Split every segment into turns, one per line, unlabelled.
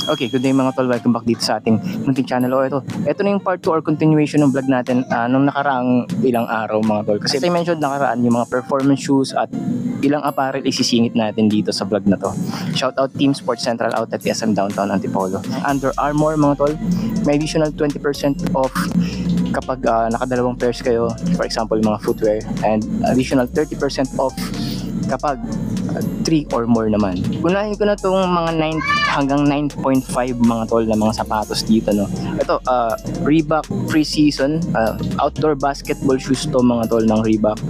Okay, good day mga tol. Welcome back dito sa ating munting channel. Ito na yung part 2 or continuation ng vlog natin nung nakaraang ilang araw mga tol. Kasi as I mentioned nakaraan, yung mga performance shoes at ilang apparel isisingit natin dito sa vlog na to. Shout out Team Sports Central out at SM Downtown Antipolo. Under Armour mga tol, may additional 20% off kapag nakadalawang pairs kayo. For example, mga footwear, and additional 30% off kapag 3 or more naman. Unahin ko na itong mga 9 hanggang 9.5 mga tol na mga sapatos dito, no. Ito, Reebok Pre-Season outdoor basketball shoes to mga tol ng Reebok.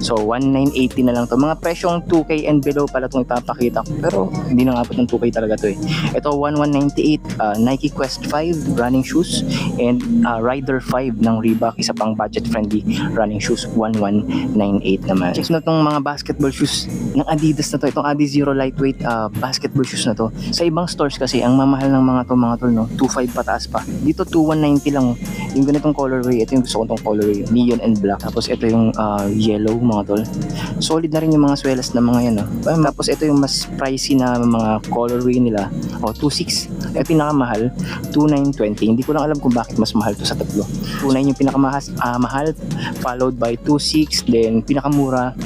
So 1980 na lang to. Mga presyong 2K and below pala itong ipapakita ko. Pero hindi na nga po ng 2K talaga to eh. Ito 1198 Nike Quest 5 running shoes, and Rider 5 ng Reebok, isa pang budget friendly running shoes, 1198 naman. Check na itong mga basketball shoes ng Adidas na to. Itong Adi Zero lightweight basketball shoes na to. Sa ibang stores kasi ang mamahal ng mga tol, no, 2.5 pataas pa. Dito 2190 lang yung ganitong colorway. Ito yung gusto ko itong colorway, neon and black. Tapos ito yung yellow mga tol. Solid na rin yung mga swelas na mga yan, no. Tapos ito yung mas pricey na mga colorway nila, 2.6. Ito pinakamahal 2.920. Hindi ko lang alam kung bakit mas mahal to sa tatlo. 2.9 yung pinakamahal, followed by 2.6, then pinakamura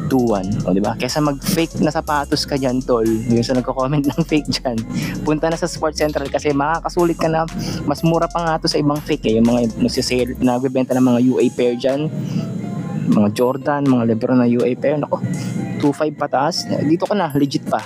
2.1, di ba? Kesa mag-fake na sapatos ka dyan, tol, yung sa nagko-comment ng fake dyan, punta na sa Sports Central kasi makakasulit ka na. Mas mura pa nga to sa ibang fake yung mga nagsisale, nagbebenta ng mga UA pair dyan, mga Jordan, mga Lebron na UA pair, nako, 2.5 pataas. Dito ka na, legit pa.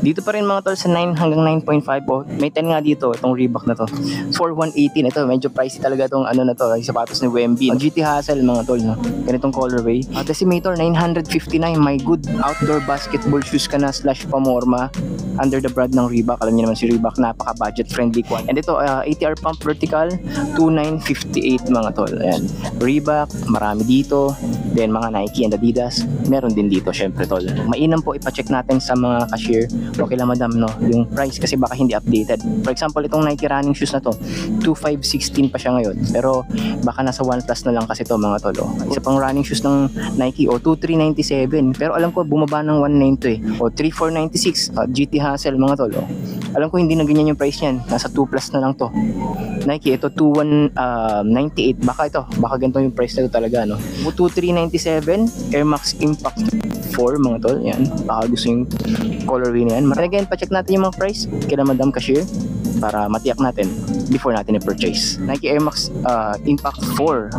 Dito pa rin mga tol sa 9 hanggang 9.5 may 10 nga dito, itong Reebok na to for 118. Ito medyo pricey talaga itong na to, yung sapatos ni Wemby. GT Hustle mga tol, no? Ganitong colorway. Decimator 959, my good outdoor basketball shoes ka na / pamorma under the brand ng Reebok. Alam niyo naman si Reebok, napaka budget friendly ko. And ito ATR pump vertical 2958 mga tol. Ayan, Reebok marami dito, then mga Nike and Adidas meron din dito syempre tol. Mainam po ipa-check natin sa mga cashier, okay lang madam, no, yung price kasi baka hindi updated. For example, itong Nike running shoes na to 2516 pa siya ngayon, pero baka nasa 1 plus na lang kasi to mga tol. Isa pang running shoes ng Nike 2397, pero alam ko bumaba ng 19 to eh, 3496 GT Hustle mga tol. Alam ko hindi na ganyan yung price niyan, nasa 2 plus na lang to. Nike ito 2198, baka ganito yung price na to talaga, no. 2397 Air Max Impact 4 mga tol, yan, baka gusto yung colorway na yan. Again, pa-check natin yung mga price kila Madam Cashier para matiyak natin before natin i-purchase. Nike Air Max Impact 4,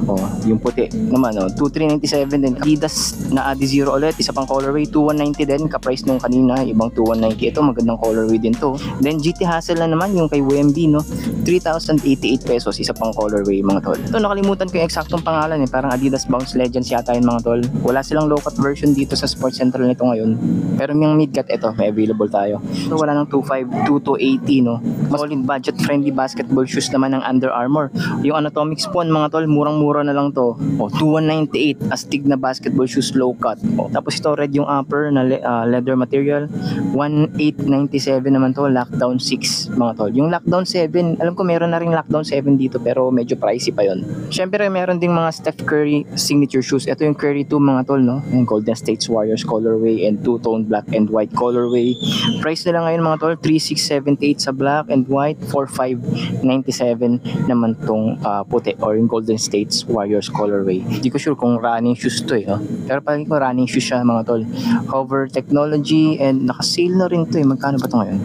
yung puti naman, 2397 din. Adidas na Adi Zero ulit, isa pang colorway, 2190 din, ka-price nung kanina, ibang 2190. Ito magandang colorway din to. Then GT Hustle na naman, yung kay Wemby, no, 3,088 pesos, isa pang colorway mga tol. Ito nakalimutan ko yung eksaktong pangalan parang Adidas Bounce Legends yata yun mga tol. Wala silang low cut version dito sa Sports Central nito ngayon, pero yung mid-cut ito may available tayo. So wala ng 2.5, 2 to 80, no. Solid budget friendly basketball shoes naman ng Under Armour. Yung Anatomic Spawn mga tol, murang-mura na lang to. 2198, astig na basketball shoes low cut. Tapos ito red yung upper na leather material, 1897 naman to. Lockdown 6 mga tol. Yung Lockdown 7, alam ko meron na ring Lockdown 7 dito, pero medyo pricey pa yon. Syempre meron ding mga Steph Curry signature shoes. Ito yung Curry 2 mga tol, no. Yung Golden State Warriors colorway and two-tone black and white colorway. Price nila ngayon mga tol 3678 sa black and white, 4597 naman tong puti or yung Golden State Warriors colorway. Hindi ko sure kung running shoes to pero parang ko running shoes siya mga tol. Hover technology, and naka-sale na rin to magkano ba to ngayon?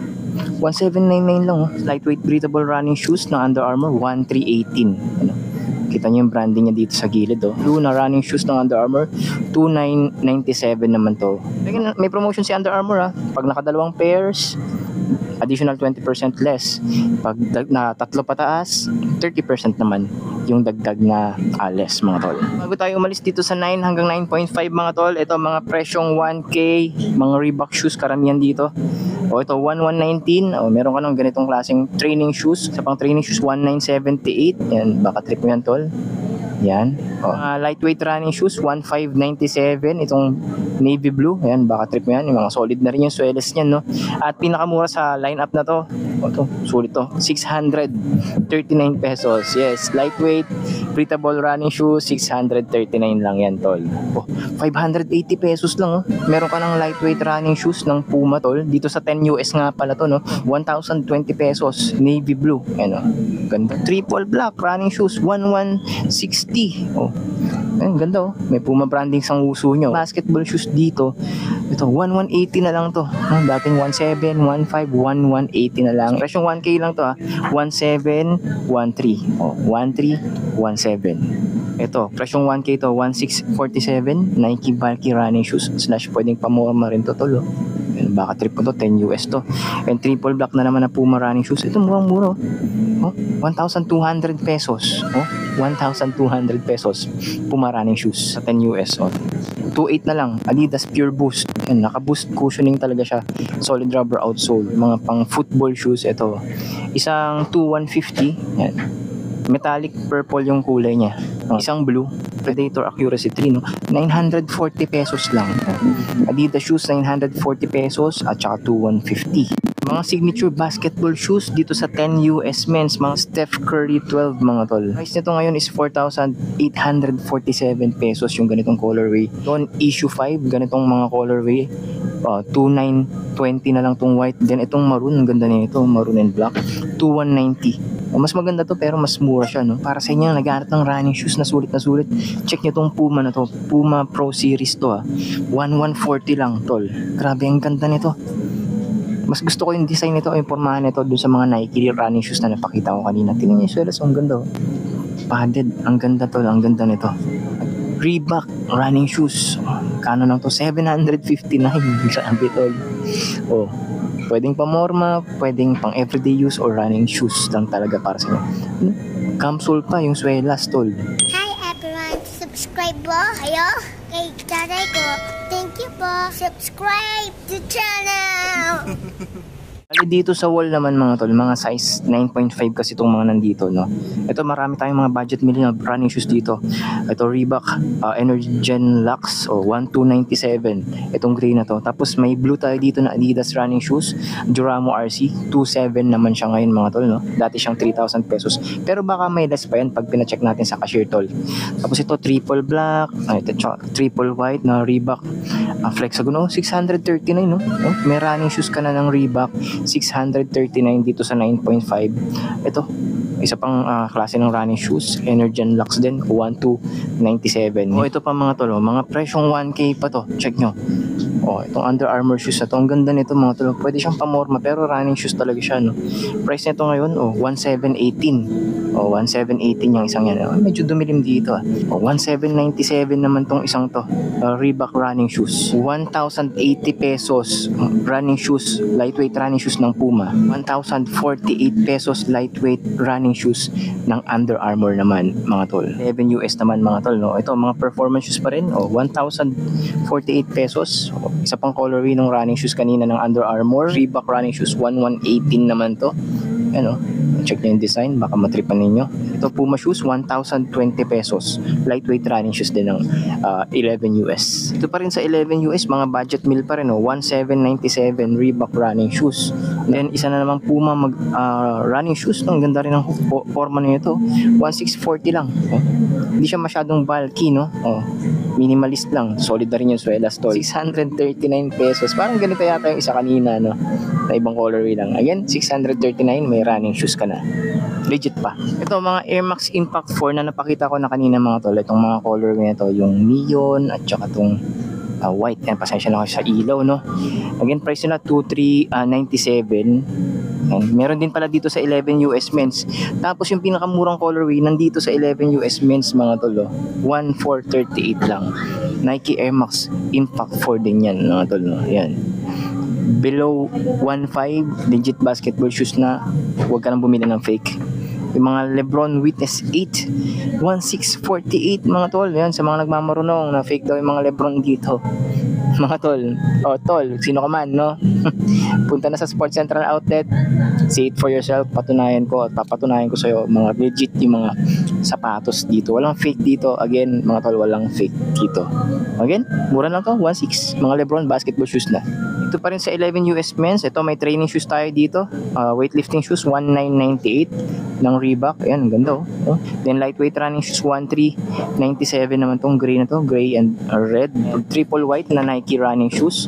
1799 lang lightweight breathable running shoes ng Under Armour, 1318. Kita nyo yung branding niya dito sa gilid blue na running shoes ng Under Armour, 2997 naman to. May promotion si Under Armour pag nakadalawang pairs, additional 20% less. Pag na tatlo pataas, 30% naman yung dagdag na less mga tol. Bago tayo umalis dito sa 9 hanggang 9.5 mga tol, ito mga presyong 1K, mga Reebok shoes karamihan dito. Ito 1119, meron ka ng ganitong klaseng training shoes. Sa pang training shoes 1978, yan, baka trip mo yan tol. Yan. Lightweight running shoes, 1,597. Itong navy blue. Yan, baka trip mo yan. Yung mga solid na rin yung swelas niyan, no? At pinakamura sa lineup na to, ito, sulit to, 639 pesos. Yes, lightweight, breathable running shoes, 639 lang yan, tol. 580 pesos lang, oh. Meron ka ng lightweight running shoes ng Puma, tol. Dito sa 10 US nga pala to, no? 1,020 pesos, navy blue. Yan, oh. Ganda. Triple black running shoes, 1,160. Oh. Ayan, ganda, oh. May Puma branding sang uso nyo. Basketball shoes dito, ito, 1,180 na lang to. Dating 1,700, 1,500, 1,180 na lang. Presyong 1K lang to, ha. 1,713. Oh, 1,317. Ito, presyong 1K to, 1,647. Nike bulky running shoes / pwedeng pamorma rin to, tol, oh. Baka trip mo to, 10 US to. And triple black na naman na Puma running shoes. Ito, murang-mura, oh. 1,200 pesos. Oh, 1,200 pesos. Puma running shoes sa 10 US. Oh. 2.8 na lang. Adidas Pure Boost. Yan, naka-boost cushioning talaga siya. Solid rubber outsole. Mga pang football shoes. Ito. Isang 2,150. Yan. Metallic purple yung kulay niya. Isang blue. Predator Accuracy 3, no? 940 pesos lang. Adidas shoes, 940 pesos. At saka 2,150. Mga signature basketball shoes dito sa 10 US men's, mga Steph Curry 12, mga tol. Price nito ngayon is 4,847 pesos yung ganitong colorway. Doon issue 5, ganitong mga colorway, 2,920 na lang tong white. Then itong maroon, ang ganda nito, maroon and black, 2,190. Mas maganda to pero mas mura siya, no? Para sa inyo naghahanap ng running shoes na sulit, check nyo tong Puma na to. Puma Pro Series to, 1,140 lang, tol. Grabe, ang ganda nito. Mas gusto ko yung design nito, yung pormahan nito dun sa mga Nike running shoes na napakita ko kanina. Tingnan niyo yung swelas, ang ganda, oh. Padded, ang ganda, tol, ang ganda nito. Reebok running shoes, kano lang to, 759. Grabe, tol. Oh, pwedeng pamorma, pwedeng pang everyday use or running shoes lang talaga para sa inyo. Capsule pa yung swelas, tol.
Hi everyone, subscribe po kayo kay channel ko. Thank you po. Subscribe to channel.
Dito sa wall naman, mga tol, mga size 9.5 kasi itong mga nandito, no? Ito, marami tayong mga budget meal na running shoes dito. Ito, Reebok Energen Lux, 1,297. Itong gray na to. Tapos may blue tayo dito na Adidas running shoes, Duramo RC, 2,700 naman siya ngayon, mga tol, no? Dati siyang 3,000 pesos. Pero baka may less pa yan pag pina-check natin sa cashier, tol. Tapos ito, triple black, triple white na Reebok Flexagon, 639, no? May running shoes ka na ng Reebok, 639 dito sa 9.5. Ito, isa pang klase ng running shoes, Energen Lux din, 1,297. Ito pa, mga tolo, mga presyong 1K pa to. Check nyo. Itong Under Armour shoes na to, ang ganda nito, mga tolo. Pwede siyang pamorma pero running shoes talaga siya, no? Price nito ngayon, 1,718. 1,718 yung isang yan. Medyo dumilim dito, 1,797 naman tong isang to. Reebok running shoes, 1,080 pesos. Running shoes, lightweight running shoes ng Puma, 1,048 pesos lightweight running shoes ng Under Armour naman, mga tol. 11 US naman, mga tol, no? Ito, mga performance shoes pa rin, 1,048 pesos. Isa pang colorway ng running shoes kanina ng Under Armour. Reebok running shoes, 1,118 naman to. Ano? Check nyo yung design, baka matripan ninyo. Ito, Puma shoes, 1,020 pesos. Lightweight running shoes din ng 11 US. Ito pa rin sa 11 US, mga budget meal pa rin, 1,797 Reebok running shoes. Then, isa na naman Puma running shoes. Ang ganda rin ng forma nito, 1,640 lang. Hindi siya masyadong bulky, no? Minimalist lang. Solid na rin yung swelas, tol. 639 pesos. Parang ganito yata yung isa kanina, no? Na ibang colorway lang. Again, 639, may running shoes ka na. Legit pa. Ito, mga Air Max Impact 4 na napakita ko na kanina, mga tol. Itong mga colorway na to, yung neon at saka itong white. Yan, pasensya na ako sa ilaw, no? Again, price nila 2,397. Meron din pala dito sa 11 US men's. Tapos yung pinakamurang colorway nandito sa 11 US men's, mga tol, 1,438 lang. Nike Air Max Impact 4 din yan, mga tol, no? Yan. Below 1,500 legit basketball shoes na, huwag ka nang bumili ng fake. Yung mga Lebron Witness 8, 1,648, mga tol. Yan, sa mga nagmamarunong na fake daw yung mga Lebron dito, mga tol. Tol, sino ka man, no? Punta na sa Sports Central Outlet, See it for yourself. Patunayan ko at papatunayan ko sa'yo mga legit yung mga sapatos dito. Walang fake dito. Again, mga tol, walang fake dito. Again, mura lang to, 1.6. Mga Lebron basketball shoes na. Ito pa rin sa 11 US men's. Ito, may training shoes tayo dito. Weightlifting shoes, 1,998 ng Reebok. Ayan, ang ganda oh. Then lightweight running shoes, 1,397 naman tong gray na to. Gray and red. Triple white na Nike running shoes.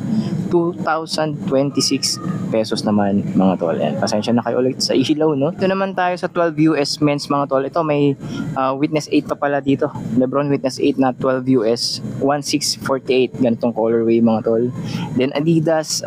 2,026 pesos naman mga tol. Ayan, pasensya na kayo ulit sa ilaw, no? Ito naman tayo sa 12 US men's mga tol. Ito may Witness 8 pa pala dito. Lebron Witness 8 na 12 US. 1,648. Ganitong colorway mga tol. Then Adidas,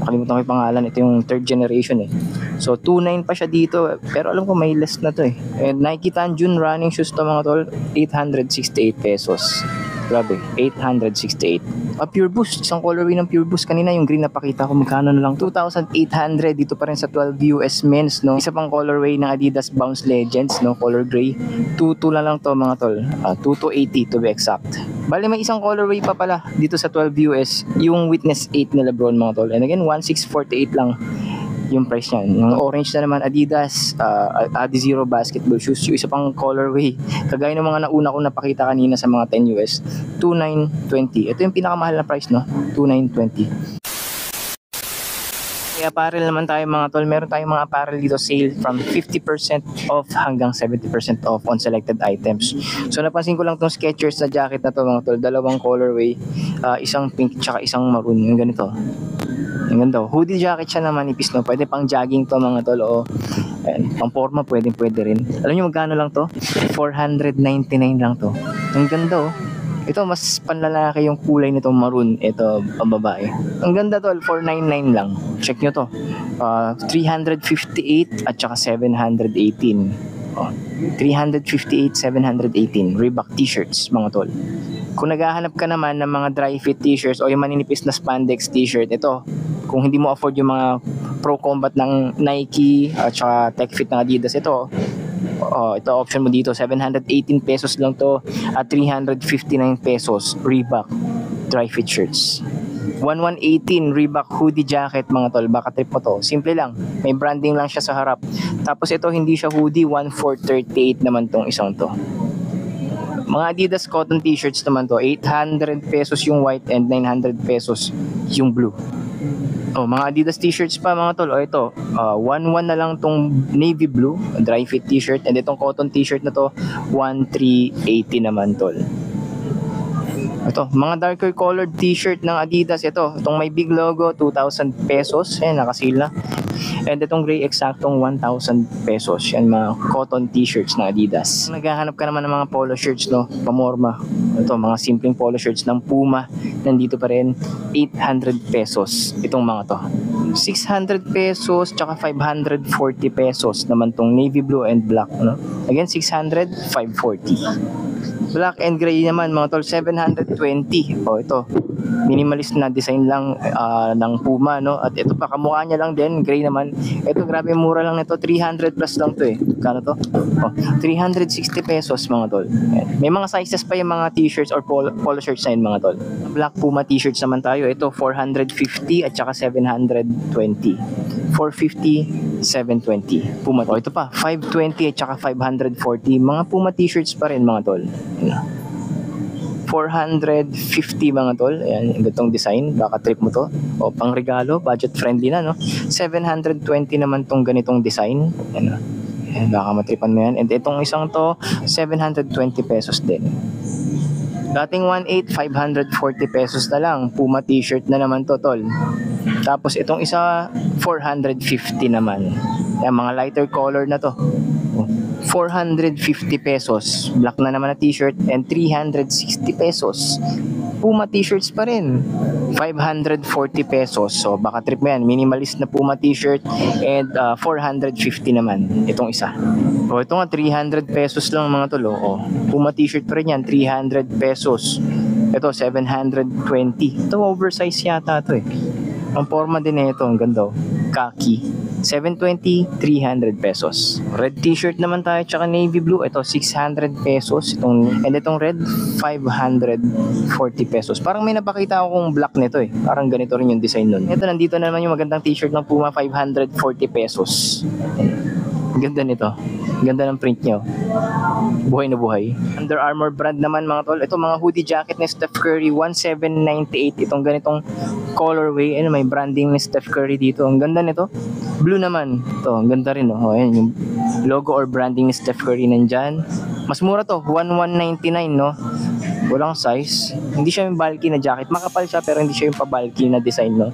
nakalimutan ko yung pangalan. Ito yung third generation eh. So 2,900 pa siya dito. Pero alam ko may less na to eh. And Nike Tanjun running shoes to mga tol. 868 pesos. Grabe, 868. Pure Boost, isang colorway ng Pure Boost. Kanina yung green na pakita ko, magkano na lang? 2,800 dito pa rin sa 12 US men's, no? Isa pang colorway ng Adidas Bounce Legends, no? Color gray. 2,2 na lang to mga tol. 2,280 to be exact. Bali may isang colorway pa pala dito sa 12 US, yung Witness 8 na Lebron mga tol. And again, 1,648 lang yung price niyan. Yung orange na naman Adidas Adizero basketball shoes. Yung isa pang colorway, kagaya ng mga nauna kong napakita kanina sa mga 10 US, 2,920. Ito yung pinakamahal na price, no? 2,920. Kaya apparel naman tayo mga tol. Meron tayong mga apparel dito sale from 50% off hanggang 70% off on selected items. So napansin ko lang tong Skechers na jacket na to mga tol. Dalawang colorway, isang pink tsaka isang maroon. Yung ganito. Yung ganito. Hoodie jacket siya na manipis, no? Pwede pang jogging to mga tol. O ayan, pang forma pwede rin. Alam niyo magkano lang to? 499 lang to. Ang ganda oh. Ito mas panlalaki yung kulay nitong maroon. Ito pambabae. Ang ganda tol, 499 lang. Check nyo to. 358 at saka 718. 358, 718 Reebok t-shirts mga tol. Kung naghahanap ka naman ng mga dry fit t-shirts o yung maninipis na spandex t-shirt, ito, kung hindi mo afford yung mga Pro Combat ng Nike at saka Tech Fit ng Adidas, ito option mo dito, 718 pesos lang to at 359 pesos Reebok dry fit shirts. 1,118 Reebok hoodie jacket mga tol, baka trip mo to. Simple lang, may branding lang siya sa harap. Tapos ito hindi siya hoodie, 1,438 naman tong isang to. Mga Adidas cotton t-shirts naman to, 800 pesos yung white and 900 pesos yung blue. Mga Adidas t-shirts pa mga tol. Ito, 1,1 na lang tong navy blue dry fit t-shirt, and itong cotton t-shirt na to 1,380 naman tol. Ito, mga darker colored t-shirt ng Adidas. Itong may big logo, 2,000 pesos. Ayan, nakasil na. And itong gray, eksaktong 1,000 pesos. Yan, mga cotton t-shirts ng Adidas. Kung naghahanap ka naman ng mga polo shirts, no, pamorma. Ito, mga simpleng polo shirts ng Puma. Nandito pa rin, 800 pesos. Itong mga to. 600 pesos, tsaka 540 pesos naman tong navy blue and black. No? Again, 600, 540. Black and gray naman mga tol, 720. Ito, minimalist na design lang ng Puma, no? At ito pa, kamukha niya lang din, gray naman. Ito, grabe mura lang nito, 300 plus lang to eh. Kano to? 360 pesos mga tol. May mga sizes pa yung mga t-shirts or polo shirts na yun mga tol. Black Puma t-shirts naman tayo. Ito, 450 at saka 720. 450, 720. Puma to. Ito pa, 520 at saka 540. Mga Puma t-shirts pa rin mga tol. 450 mga tol. Ayan, itong design, baka trip mo to. Pang regalo, budget friendly na, no? 720 naman tong ganitong design. Ayan, baka matripan mo yan. And itong isang to, 720 pesos din. Dating 1,800, 540 pesos na lang. Puma t-shirt na naman to tol. Tapos itong isa, 450 naman. Ayan, mga lighter color na to. 450 pesos. Black na naman na t-shirt and 360 pesos. Puma t-shirts pa rin. 540 pesos. So baka trip mo yan. Minimalist na Puma t-shirt and 450 naman. Itong isa. Ito nga 300 pesos lang mga tolo. Puma t-shirt pa rin yan. 300 pesos. Ito 720. Ito oversize yata ito eh. Ang forma din ito. Ang ganda. khaki. 720, 300 pesos. Red t-shirt naman tayo, tsaka navy blue. Ito, 600 pesos. And itong red, 540 pesos. Parang may napakita ako kung black nito eh. Parang ganito rin yung design nun. Ito, nandito naman yung magandang t-shirt ng Puma, 540 pesos. Ang ganda nito. Ang ganda ng print nyo. Buhay na buhay. Under Armour brand naman mga tol. Ito mga hoodie jacket ni Steph Curry, 1798. Itong ganitong colorway. Ano, may branding ni Steph Curry dito. Ang ganda nito. Blue naman. Ito, ang ganda rin. Oh. Ayan, yung logo or branding ni Steph Curry nandyan. Mas mura to, 1199 no. Walang size. Hindi siya yung bulky na jacket. Makapal siya pero hindi siya yung pa-bulky na design no.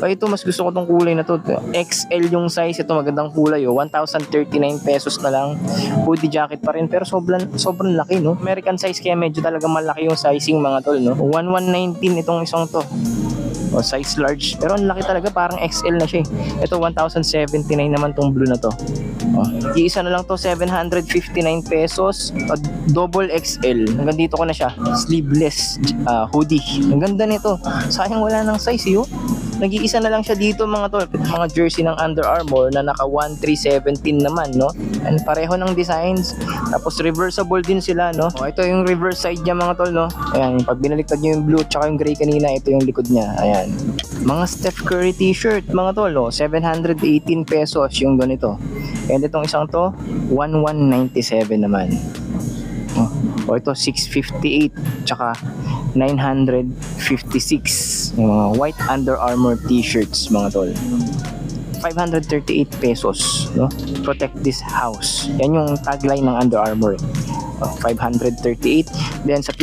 Ito, mas gusto ko tong kulay na to. XL yung size. Ito magandang kulay oh. 1,039 pesos na lang. Hoodie jacket pa rin pero sobrang laki no. American size kaya medyo talaga malaki yung sizing mga tol no. 1119 itong isang to. O, size large. Pero ang laki talaga, parang XL na siya eh. Ito, 1,079 naman tong blue na to. O, iisa na lang to, 759 pesos. O, double XL. Hanggang dito ko na siya. Sleeveless hoodie. Ang ganda nito. Sayang wala ng size yun. Nag-iisa na lang siya dito mga tol. Mga jersey ng Under Armour na naka 1317 naman no. And pareho ng designs. Tapos reversible din sila no. O, ito yung reverse side niya mga tol no. Ayan, pag binaliktad niyo yung blue tsaka yung gray kanina, ito yung likod niya. Ayan. Mga Steph Curry t-shirt mga tol no. 718 pesos yung ganito. And itong isang to, 1197 naman. O, ito 658 tsaka 956 yung mga white Under Armour t-shirts mga tol. 538 pesos no. Protect this house. Yan yung tagline ng Under Armour. 538. Then sa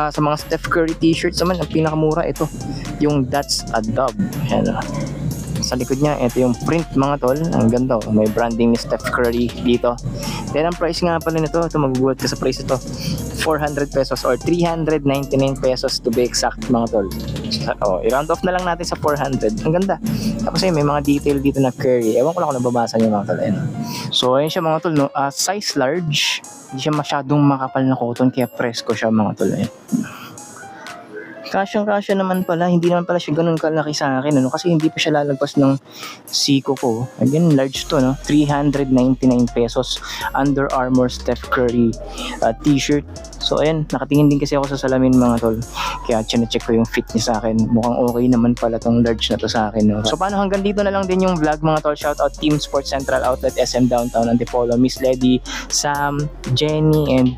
sa mga Steph Curry t-shirts naman, ang pinakamura ito yung That's a Dub. Yan. Sa likod niya, ito yung print mga tol. Ang ganda. May branding ni Steph Curry dito. Then ang price nga pala nito, ito magugulat ka sa price ito, 400 pesos or 399 pesos to be exact mga tol. O, i-round off na lang natin sa 400. Ang ganda. Tapos may mga detail dito na Curry. Ewan ko lang kung nababasa niyo mga tol. So ayun siya mga tol no. Size large. Hindi siya masyadong makapal na cotton kaya presko siya mga tol. Kasyang-kasya naman pala, hindi naman pala siya ganun kalaki sa akin, ano? Kasi hindi pa siya lalagpas ng siko ko. Again, large to, no? 399 pesos. Under Armour Steph Curry t-shirt. So, ayan, nakatingin din kasi ako sa salamin mga tol. Kaya check ko yung fit niya sa akin. Mukhang okay naman pala tong large na to sa akin, no? So, paano hanggang dito na lang din yung vlog mga tol. Shoutout Team Sports Central Outlet, SM Downtown Antipolo, Miss Lady, Sam, Jenny, and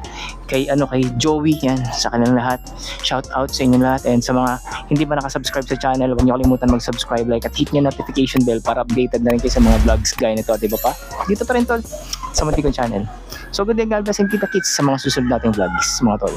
kay Joey, yan, sa kanilang lahat. Shout out sa inyo lahat, and sa mga hindi pa nakasubscribe sa channel, huwag niyo kalimutan mag-subscribe, like, at hit niyo notification bell para updated na rin kayo sa mga vlogs gaya nito, diba pa? Dito pa rin tol, sa Muntikon channel. So good day, God bless, and kita-kits sa mga susunod nating vlogs mga tol.